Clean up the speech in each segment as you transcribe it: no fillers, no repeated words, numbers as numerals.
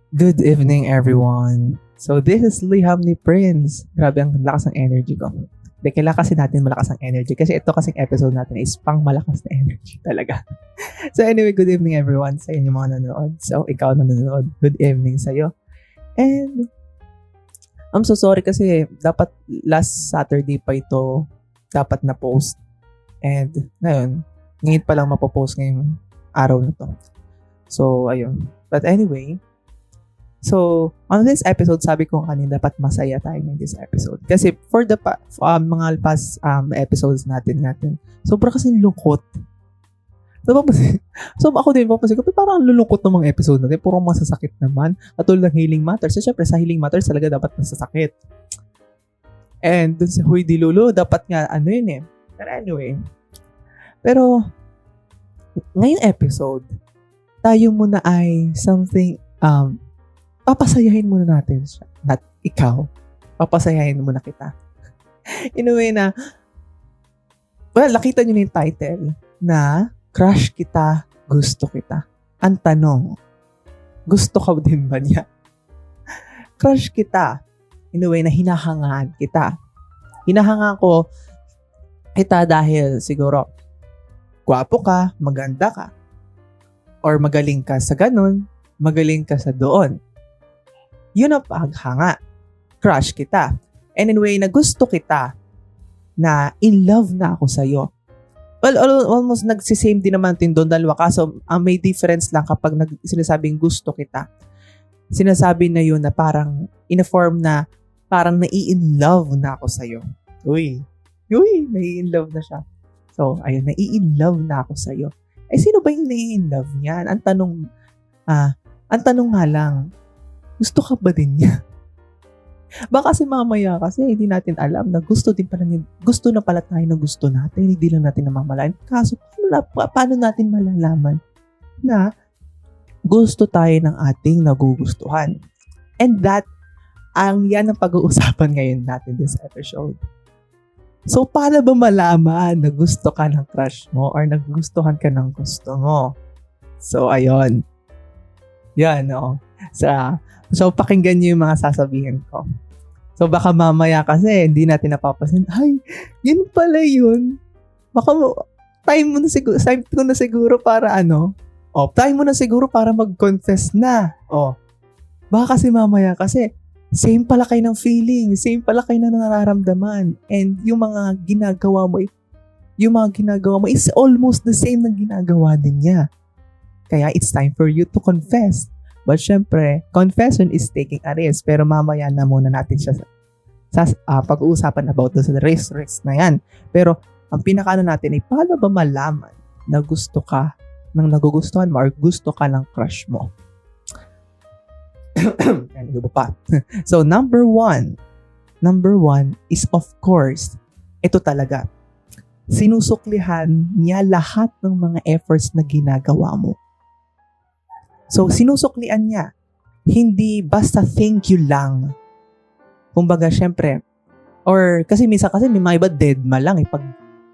Good evening, everyone. So, this is Liham ni Prince. Grabe, ang lakas ng energy ko. Hindi, kailangan kasi natin malakas ang energy. Kasi ito kasing episode natin is pang malakas na energy talaga. So, anyway, good evening, everyone. Sa inyo mga nanonood. So, ikaw na nanonood. Good evening sa'yo. And, I'm so sorry kasi dapat last Saturday pa ito dapat na post. And, ngayon pa lang mapopost ngayong araw na to. So, ayun. But anyway, so, on this episode, sabi ko kanina, dapat masaya tayo in this episode. Kasi for the mga past episodes natin, sobrang kasi lungkot. So, ako din, parang lulungkot ng mga episode natin. Puro masasakit naman. Katulad ng Healing Matters. So, syempre, sa Healing Matters talaga dapat masasakit. And dun sa Huy Di Lulu, dapat nga, yun eh. But anyway. Pero, ngayong episode, tayo muna ay something, papasayahin muna natin siya. Not ikaw. Papasayahin muna kita. In a way na, well, nakita nyo na yung title na Crush Kita, Gusto Kita. Ang tanong, gusto ka din ba niya? Crush kita. In a way na hinahangaan kita. Hinahangaan ko kita dahil siguro gwapo ka, maganda ka, or magaling ka sa ganun, magaling ka sa doon. Yun ang paghanga. Crush kita. And anyway, na gusto kita, na in love na ako sa'yo. Well, almost nagsisame din naman din doon dalawa. Kaso, ang may difference lang kapag sinasabing gusto kita. Sinasabi na yun na parang in a form na parang nai-in love na ako sa'yo. Uy, nai-in love na siya. So, ayun, nai-in love na ako sa'yo. Eh, sino ba yung nai-in love niyan? Ang tanong nga lang, gusto ka ba din niya? Baka kasi mamaya kasi hindi natin alam na gusto na pala tayo na gusto natin, hindi lang natin namamalayan. Kaso paano natin malalaman na gusto tayo ng ating nagugustuhan? And yan ang pag-uusapan ngayon natin this episode. So, paano ba malaman na gusto ka ng crush mo or nagugustuhan ka ng gusto mo? So, ayun. Yan, no? So, pakinggan niyo yung mga sasabihin ko. So, baka mamaya kasi hindi natin napapasin, ay, yun pala yun. Baka time ko na siguro para time mo na siguro para mag-confess na. Baka kasi mamaya kasi, same pala kayo ng feeling, same pala kayo na nararamdaman. And yung mga ginagawa mo is almost the same na ginagawa din niya. Kaya it's time for you to confess. But syempre, confession is taking a risk. Pero mamaya na muna natin siya pag-uusapan about sa risk na yan. Pero ang pinakaano natin ay paano ba malaman na gusto ka ng nagugustuhan mo or gusto ka ng crush mo? So, number one is of course, ito talaga. Sinusuklihan niya lahat ng mga efforts na ginagawa mo. So, sinusuklian niya. Hindi basta thank you lang. Kumbaga, syempre, or kasi minsan may mga iba deadma lang pag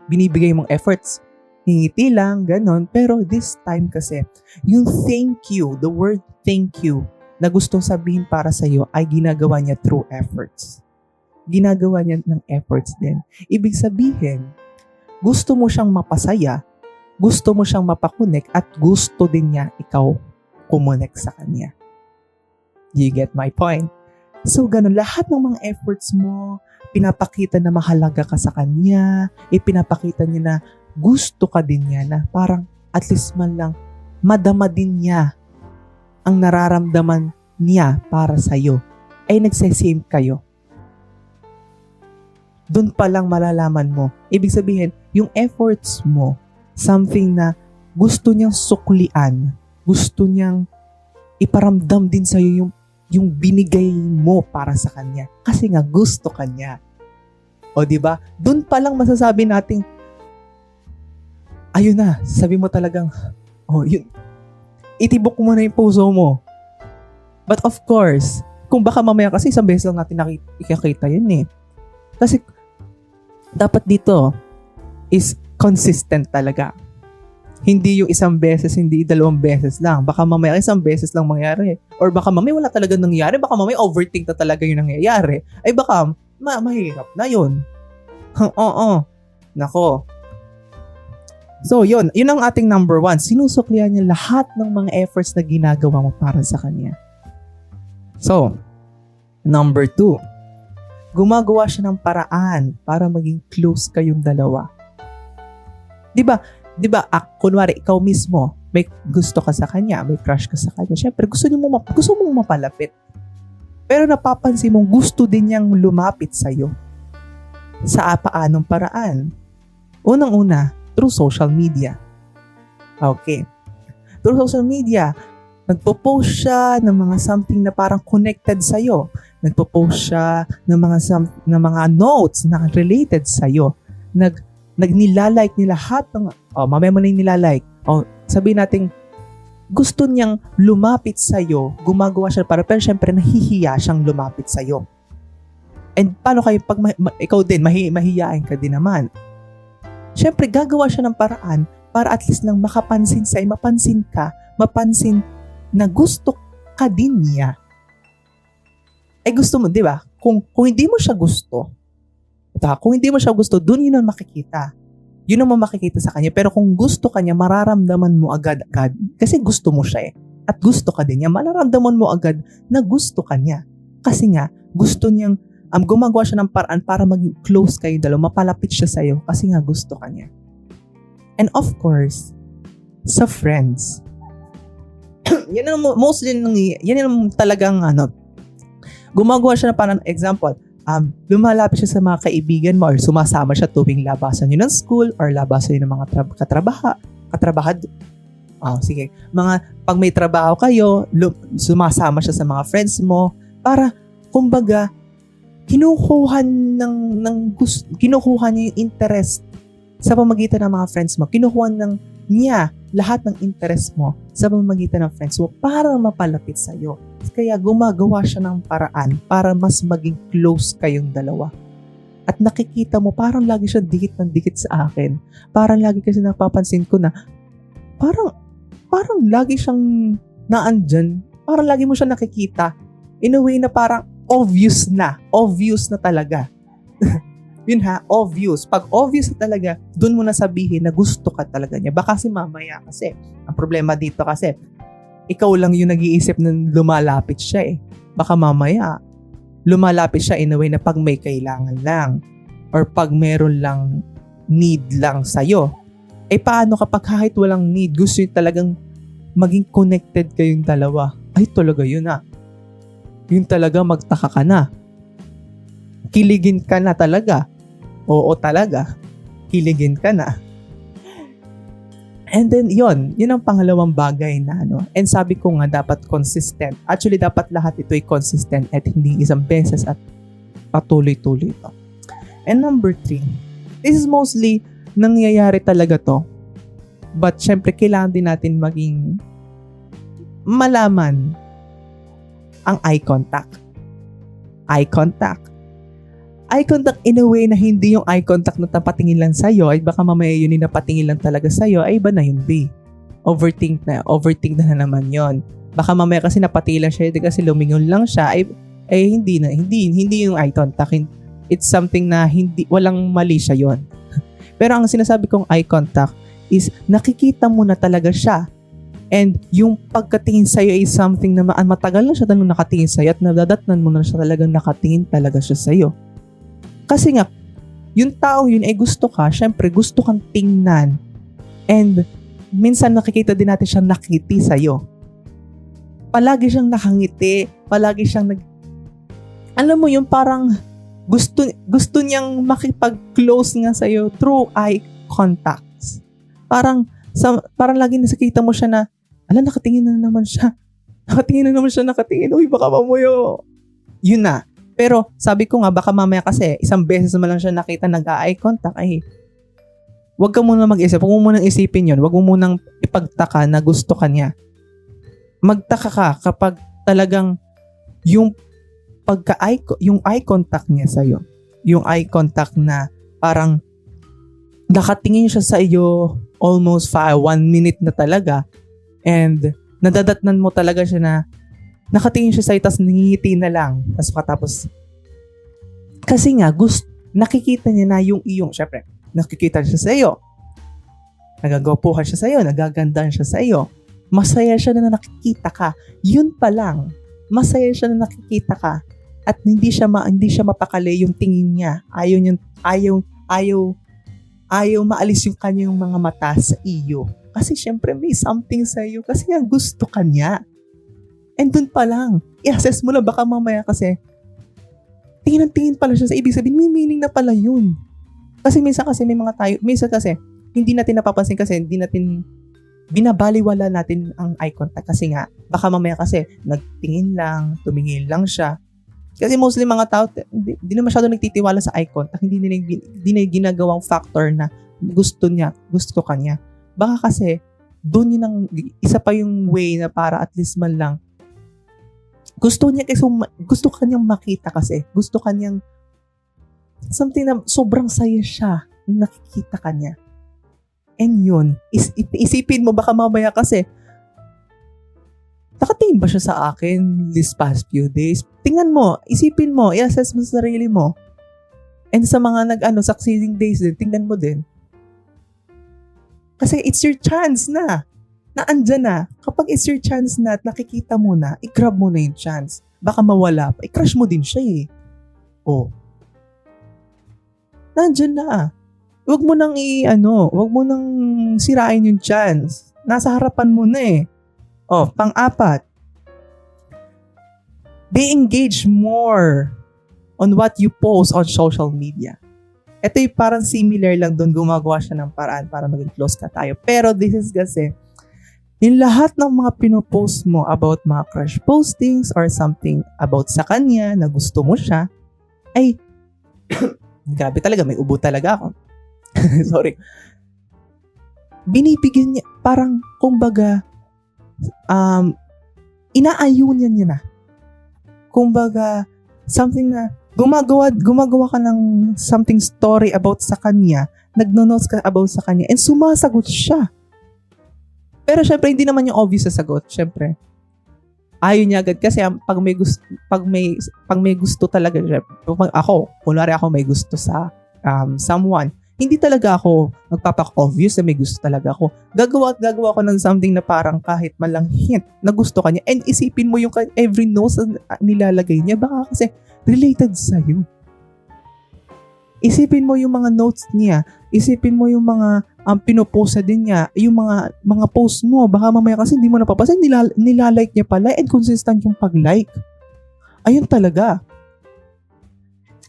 binibigay mong efforts. Hingiti lang, ganon. Pero this time kasi, yung thank you, the word thank you, na gustong sabihin para sa'yo ay ginagawa niya through efforts. Ginagawa niya ng efforts din. Ibig sabihin, gusto mo siyang mapasaya, gusto mo siyang mapakunik, at gusto din niya ikaw kumonek sa kanya. You get my point? So, ganun, lahat ng mga efforts mo, pinapakita na mahalaga ka sa kanya, ipinapakita niya na gusto ka din niya, na parang at least man lang madama din niya ang nararamdaman niya para sa'yo. Ay nagsasame kayo. Doon pa lang malalaman mo. Ibig sabihin, yung efforts mo, something na gusto niyang suklian, gusto niyang iparamdam din sa'yo yung binigay mo para sa kanya. Kasi nga gusto kanya. O diba? Doon pa lang masasabi nating, ayun na, sabi mo talagang, yun, itibok mo na yung puso mo. But of course, kung baka mamaya kasi isang beses lang natin ikakita yun eh. Kasi dapat dito is consistent talaga. Hindi yung isang beses, hindi dalawang beses lang. Baka mamaya isang beses lang mangyari. Or baka mamaya wala talaga nangyari. Baka mamaya overthink na talaga yung nangyayari. Ay baka mahirap na yun. Oo. Nako. So yun ang ating number 1. Sinusuklian niya lahat ng mga efforts na ginagawa mo para sa kanya. So, number 2. Gumagawa siya ng paraan para maging close kayong dalawa. Di ba, kunwari, ikaw mismo, may gusto ka sa kanya, may crush ka sa kanya. Syempre, gusto mong mapalapit. Pero napapansin mong gusto din niyang lumapit sa'yo. Sa paanong paraan? Unang-una, through social media. Okay. Through social media, nagpo-post siya ng mga something na parang connected sa'yo. Nagpo-post siya ng mga notes na related sa'yo. Nilalike niya lahat ng, mamaya mo na yung nilalike. Sabihin natin, gusto niyang lumapit sa'yo, gumagawa siya pero syempre nahihiya siyang lumapit sa'yo. And paano kayo pag ikaw din, mahihiyain ka din naman. Syempre, gagawa siya ng paraan para at least lang mapansin na gusto ka din niya. Ay gusto mo, di ba? Kung hindi mo siya gusto, kung hindi mo siya gusto, dun yun ang makikita. Yun ang makikita sa kanya. Pero kung gusto ka niya, mararamdaman mo agad-agad. Kasi gusto mo siya eh. At gusto ka din niya. Mararamdaman mo agad na gusto ka niya. Kasi nga, gusto niyang gumagawa siya ng paraan para maging close kayo dalawa. Mapalapit siya sa'yo kasi nga gusto ka niya. And of course, sa friends. Yan ang mostly, yan ang talagang gumagawa siya ng parang example. Lumalapit siya sa mga kaibigan mo or sumasama siya tuwing labasan nyo ng school or labasan nyo ng mga katrabahad. Sige. Pag may trabaho kayo, sumasama siya sa mga friends mo para, kumbaga, kinukuha niya yung interest sa pamagitan ng mga friends mo. Kinukuha niya lahat ng interest mo sa pamamagitan ng friends mo para mapalapit sa'yo. Kaya gumagawa siya ng paraan para mas maging close kayong dalawa. At nakikita mo, parang lagi siya dikit ng dikit sa akin. Parang lagi kasi napapansin ko na parang lagi siyang naandyan. Parang lagi mo siya nakikita. In a way na parang obvious na talaga. Yun obvious. Pag obvious na talaga, dun mo na sabihin na gusto ka talaga niya. Baka si mamaya kasi, ang problema dito kasi, ikaw lang yung nag-iisip na lumalapit siya eh. Baka mamaya, lumalapit siya in a way na pag may kailangan lang or pag meron lang need lang sa'yo. Eh paano kapag kahit walang need, gusto nyo talagang maging connected kayong dalawa? Ay talaga yun Yun talaga magtaka ka na. Kiligin ka na talaga. Oo talaga. Kiligin ka na. And then, yun ang pangalawang bagay na And sabi ko nga, dapat consistent. Actually, dapat lahat ito ay consistent at hindi isang beses at patuloy-tuloy ito. And number 3, this is mostly nangyayari talaga to. But syempre, kailangan din natin maging malaman ang eye contact. Eye contact in a way na hindi yung eye contact na tapatingin lang sa'yo, ay baka mamaya yun yung napatingin lang talaga sa'yo, ay iba na yun, B. Overthink na naman yon. Baka mamaya kasi napatingin lang siya, kasi lumingon lang siya, ay hindi yung eye contact. It's something na walang mali siya yon. Pero ang sinasabi kong eye contact is nakikita mo na talaga siya. And yung pagkatingin sa'yo ay something na matagal na siya talagang nakatingin sa'yo at nadadatnan mo na siya talagang nakatingin talaga siya sa'yo. Kasi nga, yung taong yun ay gusto ka, syempre gusto kang tingnan. And minsan nakikita din natin siyang nakiti sa'yo. Palagi siyang nakangiti, palagi siyang alam mo yung parang gusto niyang makipag-close nga sa'yo through eye contacts. Parang lagi nakikita mo siya na, nakatingin na naman siya. Uy, baka mamuyo. Yun na. Pero sabi ko nga, baka mamaya kasi isang beses naman lang siya nakita nag-eye contact, ay wag ka muna mag-isip. Huwag mo munang isipin yun. Huwag mo munang ipagtaka na gusto ka niya. Magtaka ka kapag talagang yung eye contact niya sa'yo. Yung eye contact na parang nakatingin siya sa iyo almost 1 minute na talaga. And nadadatnan mo talaga siya na nakatingin siya sa'yo tapos nangingiti na lang. Tapos kasi nga, nakikita niya na yung iyong, syempre, nakikita siya sa'yo. Nagagapuhan siya sa'yo, nagagandahan siya sa'yo. Masaya siya na nakikita ka. Yun pa lang, masaya siya na nakikita ka. At hindi siya mapakali yung tingin niya. Ayaw maalis yung kanyang mga mata sa iyo. Kasi syempre may something sa iyo. Kasi nga gusto ka niya. And dun pa lang, i-assess mo lang baka mamaya kasi tingin pala siya sa ibig sabihin, may meaning na pala yun. Kasi minsan kasi hindi natin napapansin kasi hindi natin binabaliwala natin ang eye contact kasi nga baka mamaya kasi nagtingin lang, tumingin lang siya. Kasi mostly mga tao hindi na masyado nagtitiwala sa eye contact, hindi nila ginagawang factor na gusto ka niya. Baka kasi doon yun ang isa pa yung way na para at least man lang gusto kanyang makita kasi. Gusto kanyang something na sobrang saya siya nakikita kanya. And yun, isipin mo baka mamaya kasi nakatingin ba siya sa akin this past few days? Tingnan mo, isipin mo, i-assess mo sa sarili mo. And sa mga succeeding days din, tingnan mo din. Kasi it's your chance na andyan na. Kapag it's your chance na at nakikita mo na, i-grab mo na yung chance. Baka mawala pa. I-crush mo din siya eh. Oh. Nandyan na. Huwag mo nang sirain yung chance. Nasa harapan mo na eh. Oh, pang-apat. Be engaged more on what you post on social media. Ito yung parang similar lang doon. Gumagawa siya ng paraan para maging close ka tayo. Pero this is kasi yung lahat ng mga pinopost mo about mga crush postings or something about sa kanya na gusto mo siya, ay, grabe talaga, may ubo talaga ako. Sorry. Binibigyan niya, parang, kumbaga, inaayunan niya na. Kumbaga, something na, gumagawa ka ng something story about sa kanya, nagno-notes ka about sa kanya, and sumasagot siya. Pero syempre, hindi naman yung obvious na sagot. Syempre, ayaw niya agad kasi pag may gusto talaga, kunwari ako may gusto sa someone, hindi talaga ako magpapak-obvious na may gusto talaga ako. Gagawa ko ng something na parang kahit man lang hint na gusto ka niya. And isipin mo yung every notes na nilalagay niya, baka kasi related sa'yo. Isipin mo yung mga notes niya. Isipin mo yung mga pinopost na din niya. Yung mga post mo. Baka mamaya kasi hindi mo napapansin. Nilalike niya pala and consistent yung pag-like. Ayun talaga.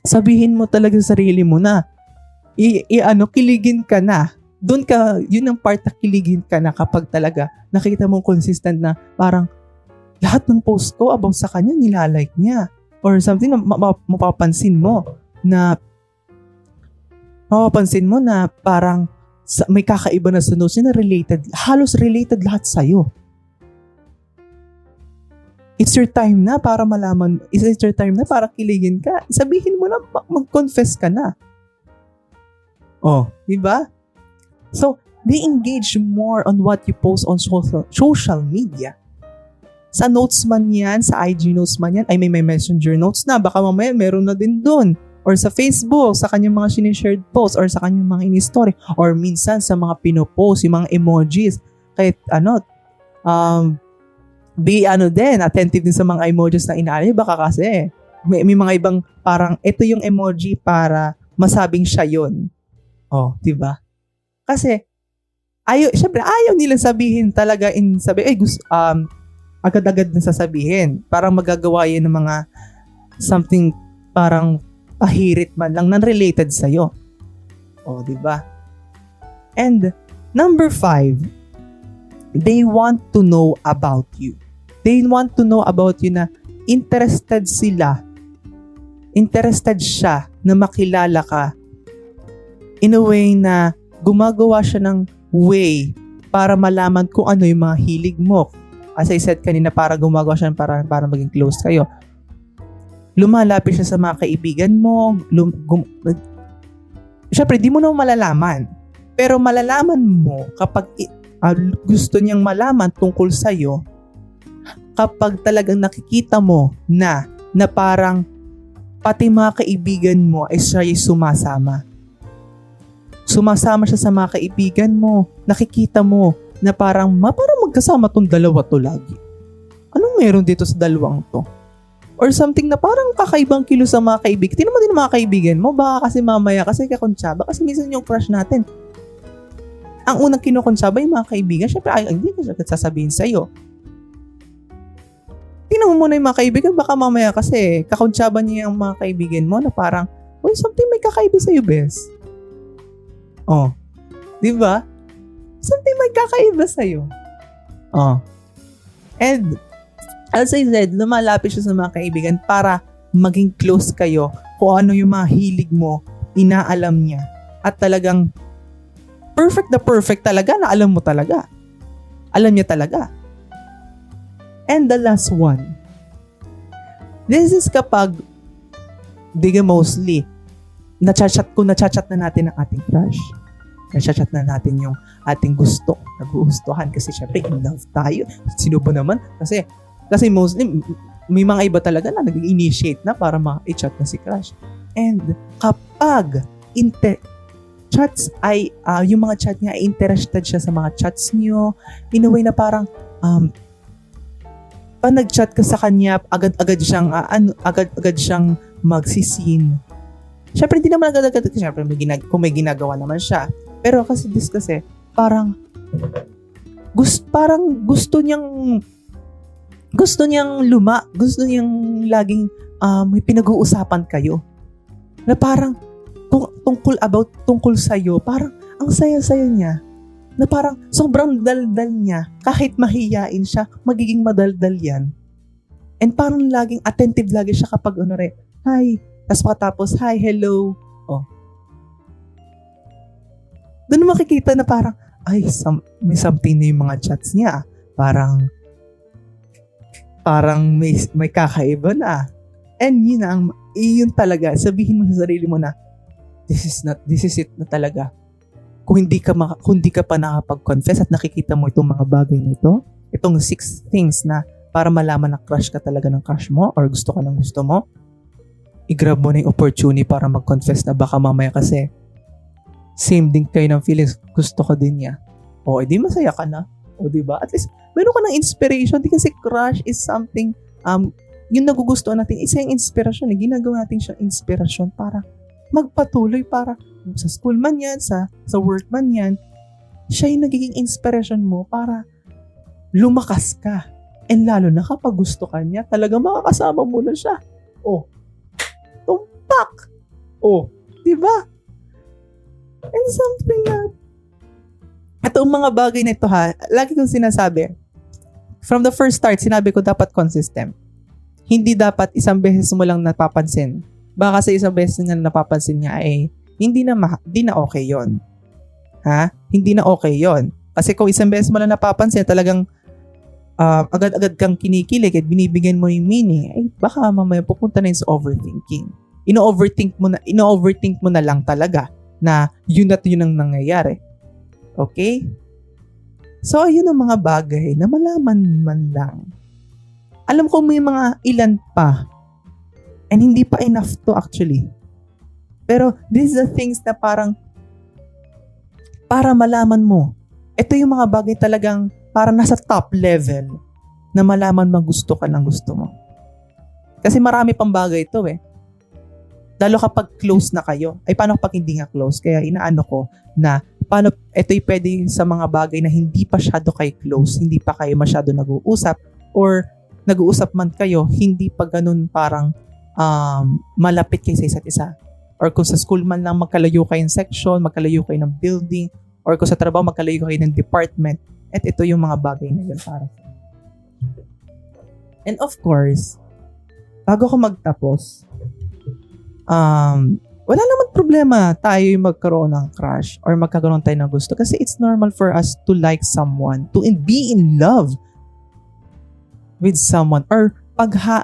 Sabihin mo talaga sa sarili mo na kiligin ka na. Doon ka, yun ang part na kiligin ka na kapag talaga nakita mong consistent na parang lahat ng post ko about sa kanya nilalike niya. Or something na mapapansin mo na parang may kakaiba na sa notes niya na halos related lahat sa'yo. It's your time na para malaman, it's your time na para kiligin ka. Sabihin mo na, mag-confess ka na. Oh, di ba? So, be engaged more on what you post on social media. Sa notes man yan, sa IG notes man yan, ay may messenger notes na, baka mamaya meron na din doon. Or sa Facebook, sa kanyang mga sineshared posts, or sa kanyang mga in-story, or minsan sa mga pinopost, yung mga emojis. Kahit din, attentive din sa mga emojis na inaali, baka kasi may mga ibang parang, ito yung emoji para masabing siya yun. Oh, diba? Kasi, syempre, ayaw nilang sabihin talaga agad-agad na sasabihin. Parang magagawa yun ng mga something parang pahirit man lang na related sa'yo. O, diba? And, number 5, they want to know about you. They want to know about you na interested siya na makilala ka in a way na gumagawa siya ng way para malaman kung ano yung mga hilig mo. As I said kanina, para gumagawa siya para maging close kayo. Lumalapit siya sa mga kaibigan mo. Siyempre, di mo na malalaman Pero malalaman mo kapag gusto niyang malaman tungkol sa'yo, kapag talagang nakikita mo na parang pati mga kaibigan mo ay siya sumasama. Sumasama siya sa mga kaibigan mo. Nakikita mo na parang magkasama tong dalawa to lagi. Anong meron dito sa dalawang to? Or something na parang kakaibang kilos sa mga kaibigan. Tingnan mo din mga kaibigan mo. Baka kasi mamaya, kasi kakonsyaba. Kasi minsan yung crush natin, ang unang kinukonsyaba yung mga kaibigan. Syempre, hindi ko siya sasabihin sa'yo. Tingnan mo muna yung mga kaibigan. Baka mamaya kasi kakonsyaba niya yung mga kaibigan mo na parang, uy, something may kakaiba sa'yo, bes. Oh. Diba? Something may kakaiba sa'yo. Oh. And, as I said, lumalapit siya sa mga kaibigan para maging close kayo kung ano yung mga hilig mo, inaalam niya. At talagang perfect talaga na alam mo talaga. Alam niya talaga. And the last one. This is kapag, mostly, nachachat na natin ang ating crush. Nachachat na natin yung ating gusto. Nagugustuhan kasi syempre in love tayo. Sino ba naman? Kasi mostly, may mga iba talaga na nag-initiate na para ma-chat na si crush. And kapag chats ay, yung mga chat niya ay interested siya sa mga chats niyo, in a way na parang, pag nag-chat ka sa kanya, agad-agad siyang magsisin. Syempre, hindi naman agad-agad. Syempre, kung may ginagawa naman siya. Pero kasi parang gusto niyang laging may pinag-uusapan kayo. Na parang tungkol sa'yo, parang ang saya-saya niya. Na parang sobrang daldal niya. Kahit mahiyain siya, magiging madaldal yan. And parang laging attentive lagi siya kapag hi. Tapos hi, hello. Oh. Doon makikita na parang, may something na yung mga chats niya. Parang may kakaiba na. And yun talaga, sabihin mo sa sarili mo na, this is it na talaga. Kung hindi ka pa nakapag-confess at nakikita mo itong mga bagay nito, itong 6 things na para malaman na crush ka talaga ng crush mo or gusto ka ng gusto mo, i-grab mo na yung opportunity para mag-confess na baka mamaya kasi same din kayo ng feelings, gusto ko din niya. O, edi masaya ka na. O, diba? At least, meron ka ng inspiration. Di kasi crush is something, yung nagugustuhan natin, isa yung inspiration. Ginagawa natin siyang inspiration para magpatuloy, para sa school man yan, sa work man yan, siya yung nagiging inspiration mo para lumakas ka. And lalo na kapag gusto ka niya, talaga makakasama mo na siya. O, tumpak! O, diba? And something na, itong mga bagay na ito lagi kong sinasabi, from the first start, sinabi ko dapat consistent. Hindi dapat isang beses mo lang napapansin. Baka sa isang beses nga napapansin niya ay hindi na okay yon. Hindi na okay yon. Kasi kung isang beses mo lang napapansin, talagang agad-agad kang kinikilig at binibigyan mo yung meaning, ay baka mamaya pupunta na yun sa overthinking. Ino-overthink mo na lang talaga na yun at yun ang nangyayari. Okay? So, yun ang mga bagay na malaman man lang. Alam ko may mga ilan pa. And hindi pa enough to actually. Pero, these are the things na parang para malaman mo. Ito yung mga bagay talagang para nasa top level na malaman gusto ka ng gusto mo. Kasi marami pang bagay ito eh. Lalo kapag close na kayo. Ay, paano kapag hindi nga close? Kaya inaano ko na paano ito'y pwede sa mga bagay na hindi pa masyado kayo close, hindi pa kayo masyado nag-uusap, or nag-uusap man kayo, hindi pa ganun parang malapit kayo sa isa't isa. Or kung sa school man lang magkalayo kayong section, magkalayo kayo ng building, or kung sa trabaho magkalayo kayo ng department, at ito yung mga bagay na yun para sa. And of course, bago ko magtapos, wala naman problema tayo yung magkaroon ng crush or magkakaroon tayo ng gusto kasi it's normal for us to like someone, to be in love with someone, or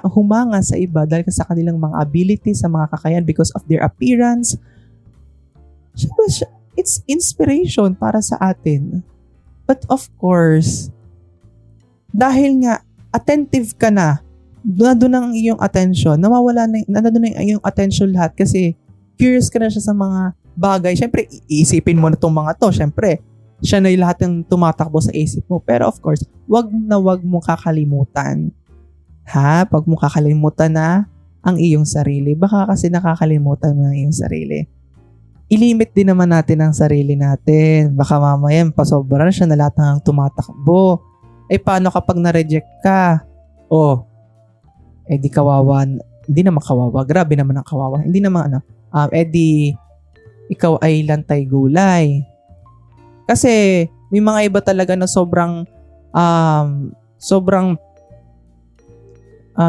humanga sa iba dahil sa kanilang mga abilities, sa mga kakayahan because of their appearance. Siyempre, it's inspiration para sa atin. But of course, dahil nga attentive ka na, nandun ang iyong attention, nandun ang iyong attention lahat kasi curious ka na siya sa mga bagay. Siyempre, iisipin mo na itong mga to. Siyempre, siya na yung lahat ng tumatakbo sa isip mo. Pero of course, wag mo kakalimutan. Pag mo kakalimutan na ang iyong sarili. Baka kasi nakakalimutan mo ang iyong sarili. I-limit din naman natin ang sarili natin. Baka mamaya, pasobra na siya na lahat ng tumatakbo. Paano kapag na-reject ka? Di kawawa. Hindi naman kawawa. Grabe naman ang kawawa. Hindi naman di ikaw ay lantay gulay. Kasi may mga iba talaga na sobrang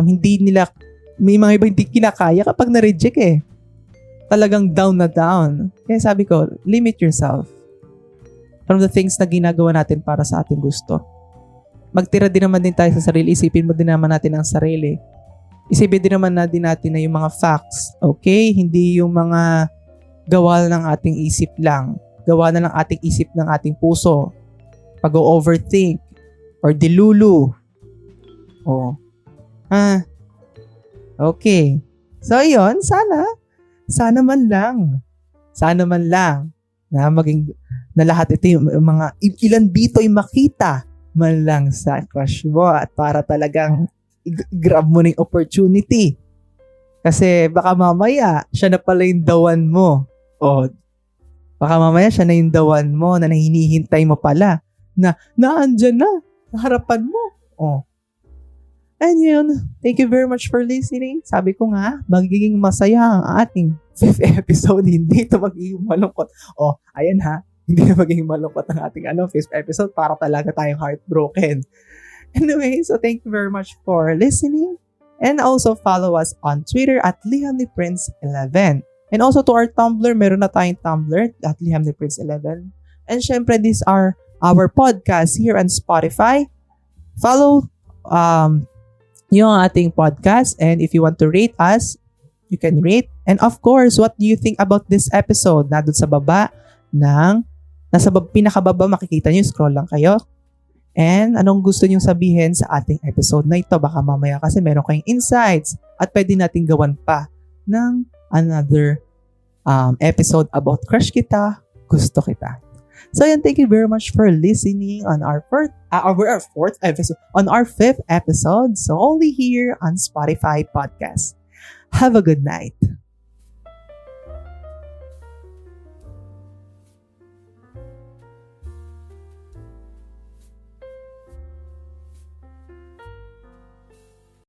hindi nila, may mga iba hindi kinakaya kapag na-reject Talagang down na down. Kaya sabi ko, limit yourself from the things na ginagawa natin para sa ating gusto. Magtira din naman din tayo sa sarili. Isipin mo din naman natin ang sarili. Isipin din naman natin na yung mga facts. Okay? Hindi yung mga gawa ng ating isip lang. Gawa na ng ating isip ng ating puso. Pag-overthink or dilulu. Okay. So, yun. Sana man lang na maging na lahat ito yung mga ilan dito ay makita man lang sa crush mo at para talagang grab mo na yung opportunity. Kasi baka mamaya siya na pala yung dawan mo. Baka mamaya siya na yung dawan mo na hinihintay mo pala na naandyan na sa harapan mo. And yun, thank you very much for listening. Sabi ko nga, magiging masaya ang ating 5th episode. Hindi ito magiging malungkot. Ayan hindi na magiging malungkot ang ating 5th episode para talaga tayong heartbroken. Anyway, so thank you very much for listening. And also follow us on Twitter at LihamNiPrince11. And also to our Tumblr, meron na tayong Tumblr at LihamNiPrince11. And syempre, these are our podcasts here on Spotify. Follow yung ating podcast, and if you want to rate us, you can rate. And of course, what do you think about this episode? Na doon sa baba nasa pinakababa makikita nyo, scroll lang kayo. And anong gusto nyo sabihin sa ating episode na ito? Baka mamaya kasi meron kayong insights at pwede nating gawan pa ng another episode about crush kita, gusto kita. So yan, thank you very much for listening on our 4th episode, on our 5th episode. So only here on Spotify Podcast. Have a good night.